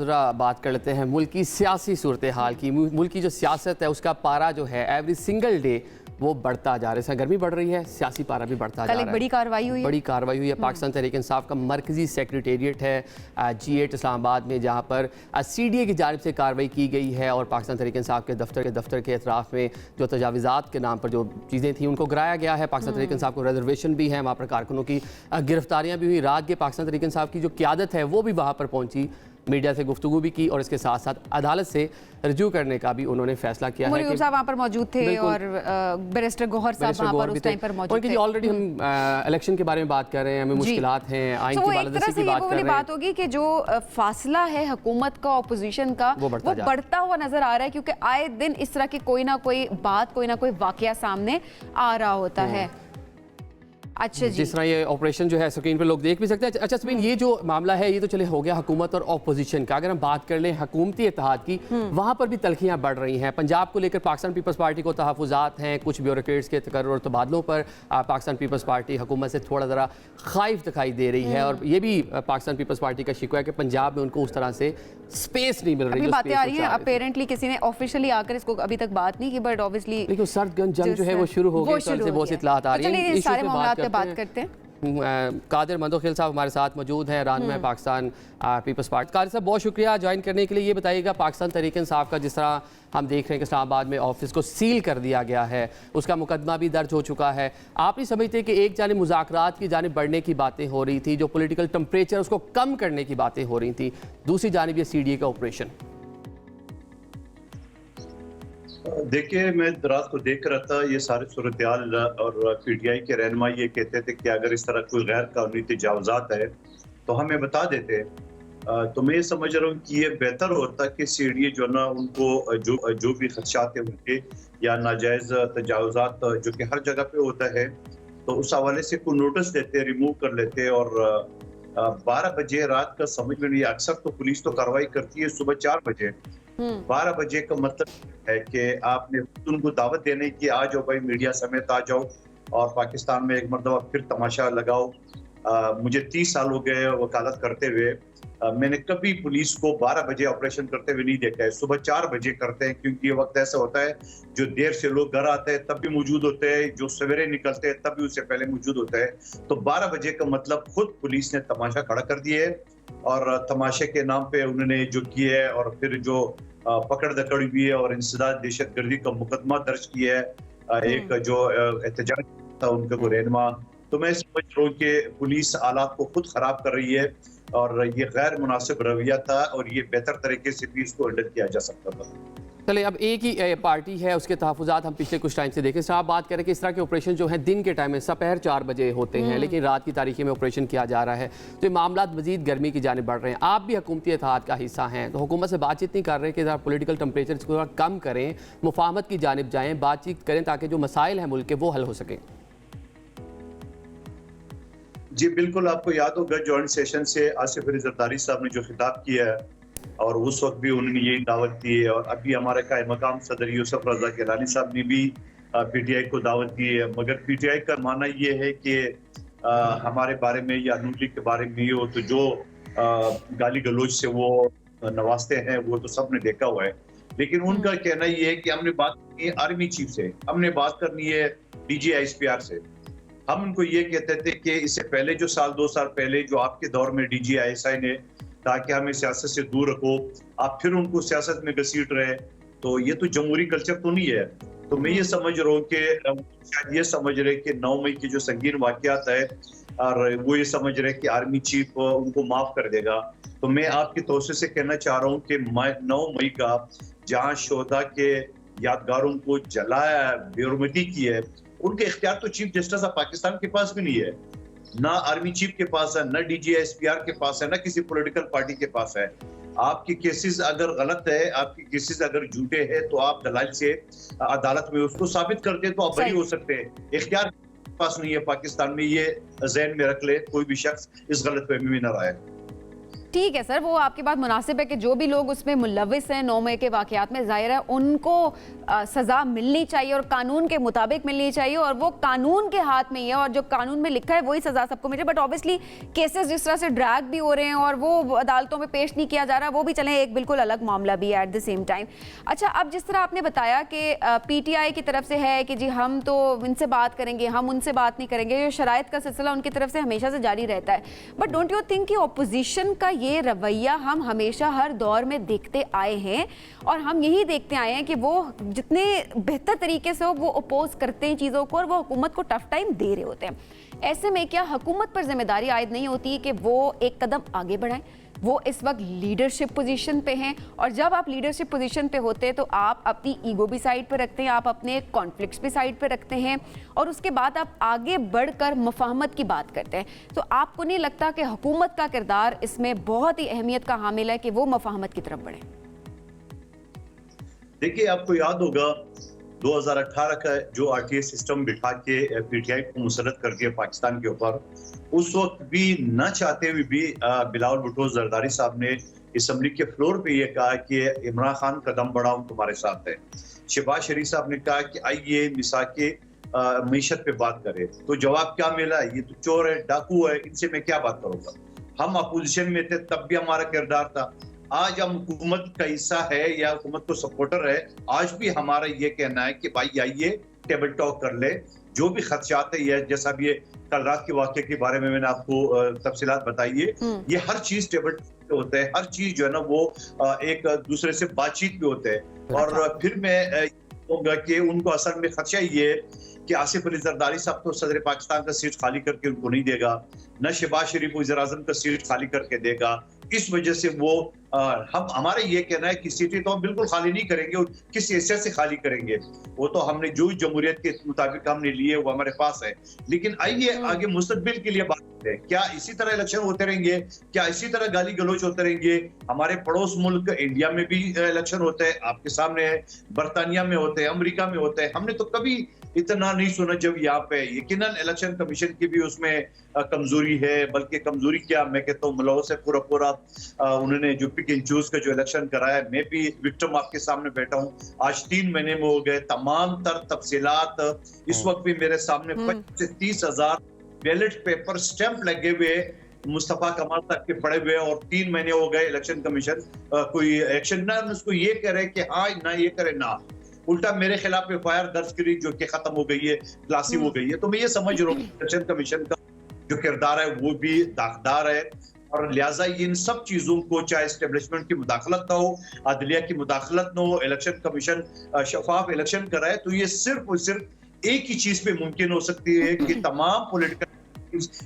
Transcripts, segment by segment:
ज़रा बात कर लेते हैं मुल्क की सियासी सूरत हाल की। मुल्क की जो सियासत है उसका पारा जो है एवरी सिंगल डे वो बढ़ता जा रहा है। गर्मी बढ़ रही है, सियासी पारा भी बढ़ता जा रहा है। कल एक बड़ी कार्रवाई हुई है। बड़ी कार्रवाई हुई है। पाकिस्तान तहरीक इंसाफ का मरकजी सेक्रेटेरिएट है G8 इस्लामाबाद में, जहाँ पर CDA की जानिब से कार्रवाई की गई है और पाकिस्तान तहरीक इंसाफ के दफ्तर के अतराफ़ में जो तजावीज़ात के नाम पर जो चीज़ें थी उनको गिराया गया है। पाकिस्तान तहरीक इंसाफ को रिजर्वेशन भी है, वहाँ पर कारकुनों की गिरफ्तारियाँ भी हुई। रात के पाकिस्तान तहरीक इंसाफ की जो क़यादत है वो भी वहाँ पर पहुँची, मीडिया से गुफ्तगू भी की और इसके साथ साथ अदालत से रजू करने का भी उन्होंने फैसला किया है कि साहब वहाँ पर मौजूद थे और बैरिस्टर गौहर साहब वहाँ पर उस टाइम पर मौजूद थे। ऑलरेडी हम इलेक्शन के बारे में बात कर रहे हैं, हमें मुश्किलात हैं, आइन की बालादस्ती की बात कर रहे हैं। बात होगी कि जो फासला है हुकूमत का ऑपोजिशन का वो बढ़ता हुआ नजर आ रहा है, क्योंकि आए दिन इस तरह की कोई ना कोई बात, कोई ना कोई वाकया सामने आ रहा होता है। अच्छा जी, जिस तरह ये ऑपरेशन जो है स्क्रीन पे लोग देख भी सकते हैं। अच्छा समीन, ये जो मामला है ये तो चले हो गया हुकूमत और ऑपोजिशन का। अगर हम बात कर लें हुकूमती इत्तेहाद की, वहाँ पर भी तलखियाँ बढ़ रही हैं। पंजाब को लेकर पाकिस्तान पीपल्स पार्टी को तहफ़्फ़ुज़ात हैं, कुछ ब्यूरोक्रेट्स के तकर्रुर और तबादलों पर पाकिस्तान पीपल्स पार्टी हुकूमत से थोड़ा ज़रा खाइफ दिखाई दे रही है। और ये भी पाकिस्तान पीपल्स पार्टी का शिकवा है कि पंजाब में उनको उस तरह से स्पेस नहीं मिल रही। बातें आ रही हैं, अपेरेंटली किसी ने ऑफिशियली आकर इसको अभी तक बात नहीं की, बट ऑब्वियसली लेकिन सर्द जंग जो है वो शुरू हो गई, से बहुत इत्तलात आ रही है। सारे मामलात पे बात करते हैं। कादिर मंदोखिल साहब हमारे साथ मौजूद हैं, रहनुमा पाकिस्तान पीपल्स पार्टी। कादिर साहब बहुत शुक्रिया ज्वाइन करने के लिए। ये बताइएगा, पाकिस्तान तहरीक इंसाफ का जिस तरह हम देख रहे हैं कि इस्लामाबाद में ऑफिस को सील कर दिया गया है, उसका मुकदमा भी दर्ज हो चुका है। आप नहीं समझते कि एक जानिब मुज़ाकरात की जानिब बढ़ने की बातें हो रही थी, जो पॉलिटिकल टेम्परेचर उसको कम करने की बातें हो रही थी, दूसरी जानिब ये CDA का ऑपरेशन? देखिए, मैं रात को देख रहा था ये सारे सूरत हाल और PTI के रहनुमा ये कहते थे कि अगर इस तरह कोई गैर कानूनी तजावुज़ात है तो हमें बता देते। तो मैं ये समझ रहा हूँ कि ये बेहतर होता कि CDA जो ना उनको जो भी खदशात है उनके या नाजायज़ तजावुज़ात जो कि हर जगह पे होता है, तो उस हवाले से कोई नोटिस देते, रिमूव कर लेते। और 12 बजे रात का समझ में नहीं, अक्सर तो पुलिस तो कार्रवाई करती है सुबह 4 बजे। 12 बजे का मतलब है कि आपने उनको दावत देने की, आ जाओ भाई, मीडिया समेत आ जाओ और पाकिस्तान में एक मरतबा फिर तमाशा लगाओ। मुझे 30 साल हो गए वकालत करते हुए, मैंने कभी पुलिस को 12 बजे ऑपरेशन करते हुए नहीं देखा है। सुबह 4 बजे करते हैं, क्योंकि ये वक्त ऐसा होता है जो देर से लोग घर आते हैं तब भी मौजूद होते हैं, जो सवेरे निकलते हैं तब भी उससे पहले मौजूद होता है। तो 12 बजे का मतलब खुद पुलिस ने तमाशा खड़ा कर दिया है और तमाशे के नाम पे उन्होंने जो किया है, और फिर जो पकड़ दकड़ हुई है और इंसदाद दहशतगर्दी का मुकदमा दर्ज किया है, एक जो एहतजाज था उनका को रहनुमा। तो मैं समझ रहा हूँ कि पुलिस हालात को खुद खराब कर रही है और ये गैर मुनासिब रवैया था और ये बेहतर तरीके से भी इसको हैंडल किया जा सकता था। चले, अब एक ही पार्टी है, उसके तहफ़्फ़ुज़ात हम पिछले कुछ टाइम से देखें। सर आप बात करें कि इस तरह के ऑपरेशन जो हैं दिन के टाइम में दोपहर 4 बजे होते हैं, लेकिन रात की तारीखी में ऑपरेशन किया जा रहा है, तो ये मामला मज़ीद गर्मी की जानिब बढ़ रहे हैं। आप भी हुकूमती इत्तेहाद का हिस्सा हैं, तो हुकूमत से बातचीत नहीं कर रहे कि ज़रा पॉलिटिकल टेम्परेचर इसको थोड़ा कम करें, मुफाहमत की जानिब जाएँ, बातचीत करें ताकि जो मसाइल हैं मुल्क के वो हल हो सकें? जी बिल्कुल, आपको याद होगा जॉइंट सेशन से आसिफ अली जरदारी साहब ने जो खिताब किया है, और उस वक्त भी उन्होंने यही दावत दी है। और अभी हमारे कायम मकाम सदर यूसुफ रजा गिलानी साहब ने भी PTI को दावत दी है। मगर PTI का मानना ये है कि हमारे बारे में या नून लीग के बारे में हो तो जो गाली गलोच से वो नवाजते हैं वो तो सबने देखा हुआ है। लेकिन उनका कहना ये है कि हमने बात करनी है आर्मी चीफ से, हमने बात करनी है DG ISPR से। हम उनको ये कहते थे कि इससे पहले जो 2 साल पहले जो आपके दौर में DG ISI ने ताकि हमें सियासत से दूर रखो, आप फिर उनको सियासत में घसीट रहे, तो ये तो जमहूरी कल्चर तो नहीं है। तो मैं ये समझ रहा हूँ कि शायद ये समझ रहे कि 9 मई की जो संगीन वाकयात है और वो ये समझ रहे कि आर्मी चीफ उनको माफ कर देगा। तो मैं आपकी तौसीफ से कहना चाह रहा हूँ कि 9 मई का जहाँ शोहदा के यादगारों को जलाया, बेरुमती की है, उनके इख्तियार तो चीफ जस्टिस ऑफ पाकिस्तान के पास भी नहीं है, ना आर्मी चीफ के पास है, ना DG ISPR के पास है, ना किसी पॉलिटिकल पार्टी के पास है। आपके केसेस अगर गलत है, आपके केसेस अगर झूठे हैं, तो आप दलाल से अदालत में उसको साबित कर दे तो आप बरी हो सकते हैं। इख्तियार पास नहीं है पाकिस्तान में, ये ज़हन में रख ले कोई भी शख्स इस गलतफहमी में न रहा है। ठीक है सर, वो आपकी बात मुनासिब है कि जो भी लोग उसमें मुलविस हैं 9 मई के वाकयात में, जाहिर है उनको सज़ा मिलनी चाहिए और कानून के मुताबिक मिलनी चाहिए, और वो कानून के हाथ में ही है, और जो कानून में लिखा है वही सज़ा सबको मिले। बट ऑब्वियसली केसेस जिस तरह से ड्रैग भी हो रहे हैं और वो अदालतों में पेश नहीं किया जा रहा, वो भी चलें एक बिल्कुल अलग मामला भी है एट द सेम टाइम। अच्छा, अब जिस तरह आपने बताया कि PTI की तरफ से है कि जी हम तो इनसे बात करेंगे, हम उनसे बात नहीं करेंगे, ये शराइत का सिलसिला उनकी तरफ से हमेशा से जारी रहता है, बट डोंट यू थिंक कि ऑपोजिशन का ये रवैया हम हमेशा हर दौर में देखते आए हैं, और हम यही देखते आए हैं कि वो जितने बेहतर तरीके से वो अपोज करते हैं चीज़ों को और वो हुकूमत को टफ टाइम दे रहे होते हैं। ऐसे में क्या हुकूमत पर जिम्मेदारी आयद नहीं होती कि वो एक कदम आगे बढ़ाएं? वो इस वक्त लीडरशिप पोजीशन पे हैं, और जब आप लीडरशिप पोजीशन पे होते हैं तो आप अपनी ईगो भी साइड पे रखते हैं, आप अपने कॉन्फ्लिक्ट्स भी साइड पे रखते हैं, और उसके बाद आप आगे बढ़कर मुफाहमत की बात करते हैं। तो आपको नहीं लगता कि हुकूमत का किरदार इसमें बहुत ही अहमियत का हामिल है कि वो मुफाहमत की तरफ बढ़े? देखिए, आपको याद होगा 2018 का जो RTA सिस्टम बिठा के PTI को मुसरत कर दिया पाकिस्तान के ऊपर, उस वक्त भी न चाहते हुए भी बिलावल भुट्टो जरदारी साहब ने असम्बली के फ्लोर पे ये कहा कि इमरान खान कदम बढ़ाओ तुम्हारे साथ है। शहबाज शरीफ साहब ने कहा कि आइए मिसा के मीशत पे बात करें, तो जवाब क्या मिला? ये तो चोर है, डाकू है, इनसे मैं क्या बात करूंगा। हम अपोजिशन में थे तब भी हमारा किरदार था, आज हम हुकूमत का हिस्सा है या हुकूमत को सपोर्टर है, आज भी हमारा ये कहना है कि भाई आइए टेबल टॉक कर ले, जो भी खदशात है, ये जैसा भी कल रात के वाक़े के बारे में मैंने आपको तफसीलात बताई है, ये हर चीज टेबल पे होता है, हर चीज जो है ना वो एक दूसरे से बातचीत पे होते हैं। और फिर मैं कहूँगा कि उनको असल में खदशा ये है कि आसिफ अली जरदारी साहब तो सदर पाकिस्तान का सीट खाली करके उनको नहीं देगा, न शहबाज शरीफ वज़ीर आज़म का सीट खाली करके देगा। इस वजह से वो हमारा ये कहना है कि सीटें तो हम बिल्कुल खाली नहीं करेंगे, और किस हैसियत से खाली करेंगे, वो तो हमने जो जमहूरियत के मुताबिक हमने लिए वो हमारे पास है। लेकिन आइए आगे मुस्तकबिल के लिए बात करें। क्या इसी तरह इलेक्शन होते रहेंगे? क्या इसी तरह गाली गलोच होते रहेंगे? हमारे पड़ोस मुल्क इंडिया में भी इलेक्शन होते हैं, आपके सामने है, बरतानिया में होते हैं, अमरीका में होते हैं, हमने तो कभी इतना नहीं सुना जब यहाँ पे। यकीनन इलेक्शन कमीशन की भी उसमें कमजोरी है, बल्कि कमजोरी क्या, मैं कहता हूँ मुलव्वस है पूरा उन्होंने जो पिक एंड चूज का जो इलेक्शन कराया, मैं भी विक्टिम आपके सामने बैठा हूँ। आज 3 महीने में हो गए, तमाम तर तफसीलात इस वक्त भी मेरे सामने 25 से 30,000 बैलेट पेपर स्टैंप लगे हुए मुस्तफा कमाल तक के पड़े हुए, और 3 महीने हो गए इलेक्शन कमीशन कोई एक्शन ना उसको ये कह रहे कि हाँ ना ये करे ना, उल्टा मेरे खिलाफ FIR दर्ज करी जो कि खत्म हो गई है, क्लासी हो गई है। तो मैं ये समझ रहा हूँ इलेक्शन कमीशन का जो किरदार है वो भी दागदार है, और लिहाजा इन सब चीजों को, चाहे एस्टेब्लिशमेंट की मुदाखलत ना हो, अदलिया की मुदाखलत ना हो, इलेक्शन कमीशन शफाफ इलेक्शन कराए, तो ये सिर्फ और सिर्फ एक ही चीज पे मुमकिन हो सकती है कि तमाम पॉलिटिकल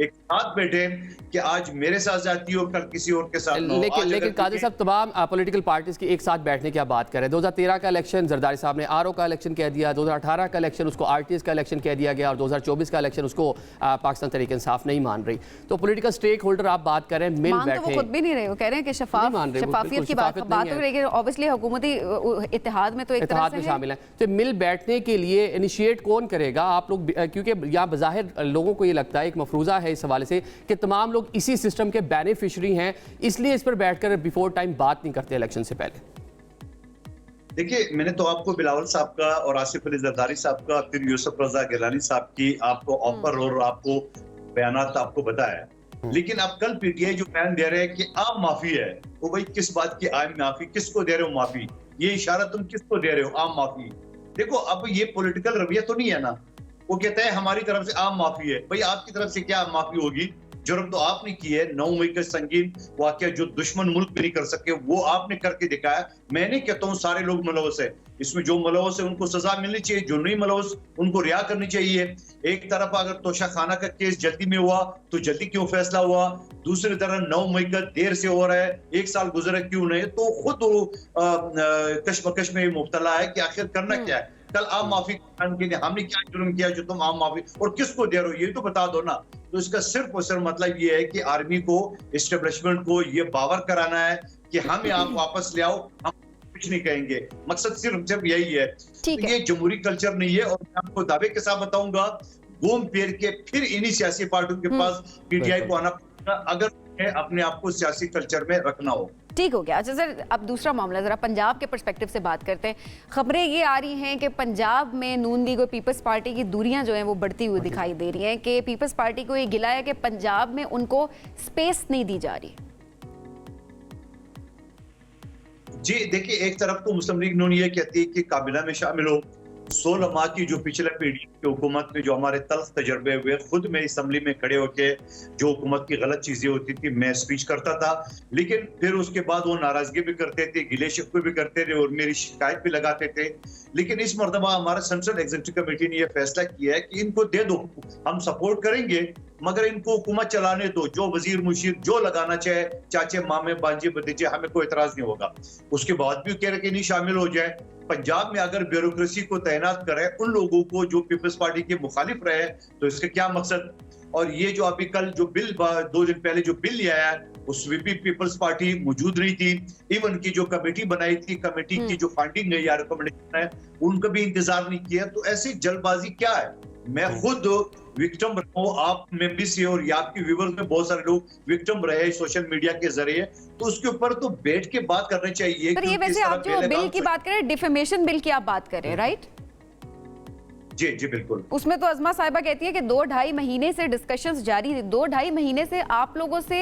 एक साथ बैठे कि आज मेरे साथ जाती हो, कल किसी और के साथ। लेकिन कादिर साहब, तमाम पॉलिटिकल पार्टीज की एक साथ बैठने की आप बात कर रहे हैं। 2013 का इलेक्शन जरदारी साहब ने RO का इलेक्शन कह दिया, 2018 का इलेक्शन उसको RTS का इलेक्शन कह दिया गया, और 2024 का इलेक्शन उसको पाकिस्तान तहरीक इंसाफ नहीं मान रही। तो पॉलिटिकल स्टेक होल्डर आप बात कर रहे हैं, मिल बैठे, तो वो खुद भी नहीं रहे, वो कह रहे हैं कि शफाफियत की बात हो रही है, ऑब्वियसली हुकूमती इत्तेहाद में तो एक तरह से शामिल है। तो मिल बैठने के लिए इनिशिएट कौन करेगा? आप लोग, क्योंकि यहाँ बज़ाहिर लोगों को ये लगता है, एक मफरूज़ा है इस हवाले से कि तमाम लोग इसी सिस्टम के बेनिफिशरी हैं, इसलिए इस पर बैठकर बिफोर टाइम बात नहीं करते इलेक्शन से पहले। देखिए, मैंने तो आपको बिलावल साहब का और आसिफ अली जरदारी साहब का, फिर यूसुफ रजा गिलानी साहब की आपको ऑफर और आपको बयानात आपको बताया, लेकिन अब कल PTI जो बयान दे रहे हैं कि आम माफी है, वो भाई किस बात की आम माफी? किसको दे रहे हो माफी? ये इशारा तुम किसको दे रहे हो आम माफी? देखो, अब ये पॉलिटिकल रवैया तो नहीं है ना। वो कहते हैं हमारी तरफ से आम माफी है, भाई आपकी तरफ से क्या आम माफी होगी? जुर्म तो आपने की है, 9 मई का संगीन वाकया जो दुश्मन मुल्क भी नहीं कर सके वो आपने करके दिखाया। मैं नहीं कहता हूँ सारे लोग मुलव्वस है, इसमें जो मुलव्वस है उनको सजा मिलनी चाहिए, जो नहीं मुलव्वस उनको रिहा करनी चाहिए। एक तरफ अगर तोशा खाना का केस जल्दी में हुआ तो जल्दी क्यों फैसला हुआ, दूसरी तरफ 9 मई का देर से हो रहा है, 1 साल गुजरा क्यों नहीं, तो खुद कशमकश में मुब्तला है कि आखिर करना क्या है। कल आम माफी के लिए हमने क्या जुर्म किया जो तुम आम माफी, और किसको दे रहे हो ये तो बता दो ना। तो इसका सिर्फ और सिर्फ मतलब ये है कि आर्मी को, एस्टेब्लिशमेंट को ये बावर कराना है कि हमें आप वापस ले आओ, हम कुछ नहीं कहेंगे। मकसद सिर्फ यही है। तो ये जमहूरी कल्चर नहीं है, और मैं आपको दावे के साथ बताऊंगा, घूम फिर के फिर इन्हीं सियासी पार्टियों के पास PTI को आना पड़ेगा। अगर अपने आप को सियासी कल्चर में रखना हो। ठीक हो गया। अच्छा सर, अब दूसरा मामला, जरा पंजाब के पर्सपेक्टिव से बात करते हैं। खबरें ये आ रही हैं कि पंजाब में नून लीग और पीपल्स पार्टी की दूरियां जो हैं वो बढ़ती हुई दिखाई दे रही हैं, कि पीपल्स पार्टी को ये गिला है कि पंजाब में उनको स्पेस नहीं दी जा रही। जी देखिए, एक तरफ तो मुस्लिम लीग नून ये कहती है कि काबिना में शामिल हो। 16 माह की जो पिछले पीढ़ी की हुकूमत में जो हमारे तल्ख तजर्बे हुए, खुद में असम्बली में खड़े होके जो हुकूमत की गलत चीजें होती थी मैं स्पीच करता था, लेकिन फिर उसके बाद वो नाराजगी भी करते थे, गिले शिकवे भी करते थे और मेरी शिकायत भी लगाते थे। लेकिन इस मरतबा हमारा सेंट्रल एग्जीक्यूटिव कमेटी ने यह फैसला किया है कि इनको दे दो, हम सपोर्ट करेंगे, मगर इनको हुकूमत चलाने दो, जो वजीर मुशीर जो लगाना चाहे, चाचे मामे बांजे भतीजे, हमें कोई एतराज नहीं होगा। उसके बाद भी कह रहे कि नहीं शामिल हो जाए। पंजाब में अगर ब्यूरोक्रेसी को तैनात करे उन लोगों को जो पीपल्स पार्टी के मुखालिफ रहे, तो इसका क्या मकसद। और ये जो अभी कल जो बिल 2 दिन पहले जो बिल लिया है, उसमें भी पीपल्स पार्टी मौजूद नहीं थी। इवन की जो कमेटी बनाई थी, कमेटी की जो फंडिंग है या रिकमेंडेशन है, उनका भी इंतजार नहीं किया। तो ऐसी जल्दबाजी क्या है। मैं खुद विक्टिम रहा हूं, आप में भी से और आपके व्यूअर्स में बहुत सारे लोग विक्टिम रहे सोशल मीडिया के जरिए, तो उसके ऊपर तो बैठ के बात करनी चाहिए। पर ये वैसे आप जो बिल की बात करें, डिफेमेशन बिल की आप बात कर रहे हैं, राइट? जी जी बिल्कुल। उसमें तो अज़मा साहिबा कहती है कि 2-2.5 महीने से डिस्कशंस जारी थी, 2-2.5 महीने से आप लोगों से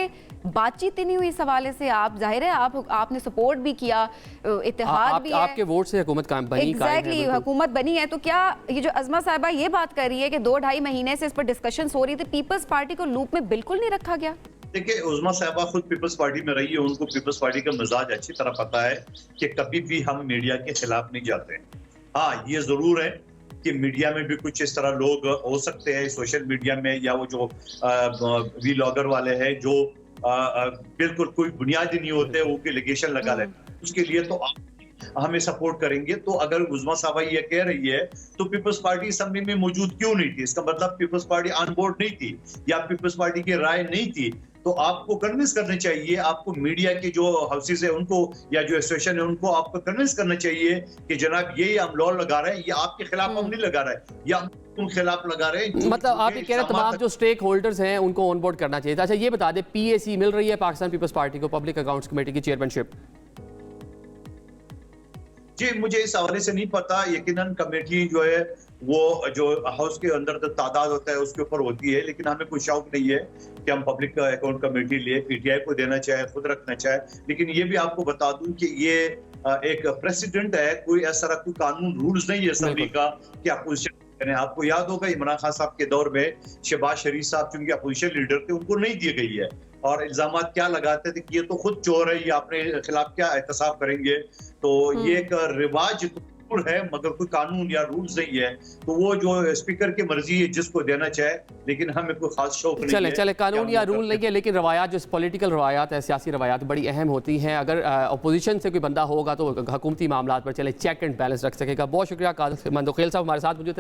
बातचीत ही नहीं हुई इस हवाले से। आप जाहिर है आपने सपोर्ट भी किया, इत्तेहाद भी है, आपके वोट से हुकूमत बनी, एग्जैक्टली हुकूमत बनी है। तो क्या ये जो अज़मा साहिबा ये बात कर रही है कि 2-2.5 महीने से इस पर डिस्कशन हो रही थी, पीपल्स पार्टी को लूप में बिल्कुल नहीं रखा गया? देखिए, उज़मा साहिबा खुद पीपल्स पार्टी में रही है, उनको पीपल्स पार्टी का मिजाज अच्छी तरह पता है कि कभी भी हम मीडिया के खिलाफ नहीं जाते। हाँ, ये जरूर है कि मीडिया में भी कुछ इस तरह लोग हो सकते हैं सोशल मीडिया में, या वो जो वीलॉगर वाले हैं जो बिल्कुल कोई बुनियादी नहीं होते, वो एलिगेशन लगा लेते, उसके लिए तो आप हमें सपोर्ट करेंगे। तो अगर उज़मा साहिबा ये कह रही है तो पीपल्स पार्टी असेंबली में मौजूद क्यों नहीं थी? इसका मतलब पीपल्स पार्टी ऑन बोर्ड नहीं थी या पीपल्स पार्टी की राय नहीं थी। तो आपको कन्विंस करना चाहिए, आपको मीडिया के जो हाउसेस है उनको या जो एसोसिएशन है उनको आपको कन्विंस करना चाहिए कि जनाब ये हम लॉ लगा रहे हैं, ये आपके खिलाफ हम नहीं लगा रहे, या तुम खिलाफ लगा रहे हैं। मतलब आप ये कह रहे हैं तमाम जो स्टेक होल्डर्स हैं उनको ऑन बोर्ड करना चाहिए। अच्छा ये बता दें, पीएसी मिल रही है पाकिस्तान पीपल्स पार्टी को पब्लिक अकाउंट्स कमेटी की चेयरमैनशिप? जी मुझे इस हवाले से नहीं पता। यकीनन कमेटी जो है वो जो हाउस के अंदर जो तादाद होता है उसके ऊपर होती है, लेकिन हमें कोई शौक नहीं है कि हम पब्लिक अकाउंट कमेटी लिए, पीटीआई को देना चाहे, खुद रखना चाहे। लेकिन ये भी आपको बता दूं कि ये एक प्रेसिडेंट है, कोई ऐसा कोई कानून रूल्स नहीं है असेंबली का कि अपोजिशन। आपको याद होगा इमरान खान साहब के दौर में शहबाज शरीफ साहब चूंकि अपोजिशन लीडर थे, उनको नहीं दी गई है, और इल्जाम क्या लगाते थे कि ये तो खुद चोर है, ये अपने खिलाफ क्या एहतसाब करेंगे। तो ये एक रिवाज है मगर कोई कानून या रूल्स नहीं है। तो वो जो स्पीकर की मर्जी है जिसको देना चाहे, लेकिन हमें कोई खास शौक नहीं है। चले कानून या रूल नहीं है, लेकिन रवायात जो पॉलिटिकल रवायात है, सियासी रवायात बड़ी अहम होती हैं। अगर अपोजिशन से कोई बंदा होगा तो हुकूमती मामलात पर चले चेक एंड बैलेंस रख सकेगा। बहुत शुक्रिया कादिर मंदोखेल साहब हमारे साथ मौजूद।